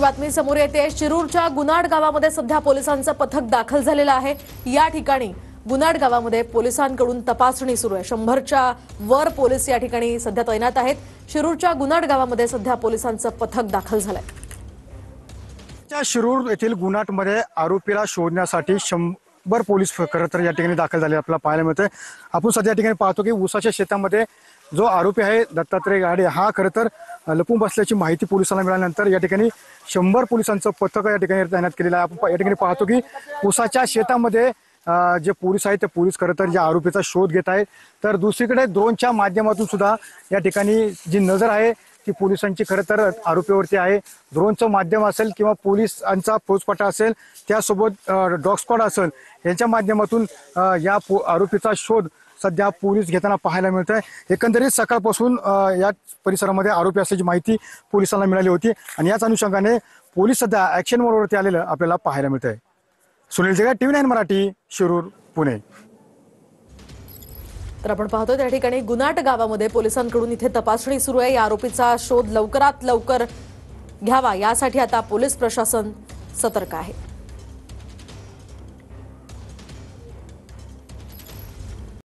महत्त्वाची बातमी समोर येते। शिरूरच्या गुनाड गावामध्ये सध्या पोलिसांचं पथक दाखल झालेलं आहे। या ठिकाणी गुनाड गावामध्ये पोलिसांकडून तपासणी सुरू आहे। 100च्या वर पोलीस या ठिकाणी सध्या तैनात आहेत। शिरूरच्या गुनाड गावामध्ये सध्या पोलिसांचं पथक दाखल झालंय। शिरूर येथील गुनाटमध्ये आरोपीला शोधण्यासाठी 100 पोलीस खरं तर या ठिकाणी दाखल झाले आपल्याला पाहायला मिळते। आपण सध्या या ठिकाणी पाहतो की ऊसाच्या शेतामध्ये जो आरोपी आहे दत्तात्रय गाडे हा खरं तर लपून बसल्याची माहिती पोलिसांना मिळाल्यानंतर या ठिकाणी 100 पोलिसांचं पथक या ठिकाणी तैनात केलेलं आहे। आपण या ठिकाणी पाहतो की ऊसाच्या शेतामध्ये जे पोलीस आहेत ते पोलीस खरं तर या आरोपीचा शोध घेत आहेत। तर दुसरीकडे ड्रोनच्या माध्यमातून सुद्धा या ठिकाणी जी नजर आहे ती पोलिसांची खरं तर आरोपीवरती आहे। ड्रोनचं माध्यम असेल किंवा पोलिसांचा फौजफाटा असेल त्यासोबत डॉग स्क्वॉड असेल यांच्या माध्यमातून या आरोपीचा शोध सध्या पोलीस घेताना पाहायला मिळत आहे। एकंदरीत सकाळपासून या परिसरामध्ये आरोपी असल्याची माहिती पोलिसांना मिळाली होती आणि याच अनुषंगाने पोलीस सध्या ऍक्शन मोडवरती आलेलं आपल्याला पाहायला मिळत आहे। सुनील जगा, TV9 मराठी, शिरूर, पुणे। तर आपण पाहतो त्या ठिकाणी गुनाट गावामध्ये पोलिसांकडून इथे तपासणी सुरू आहे। या आरोपीचा शोध लवकरात लवकर घ्यावा यासाठी आता पोलीस प्रशासन सतर्क आहे।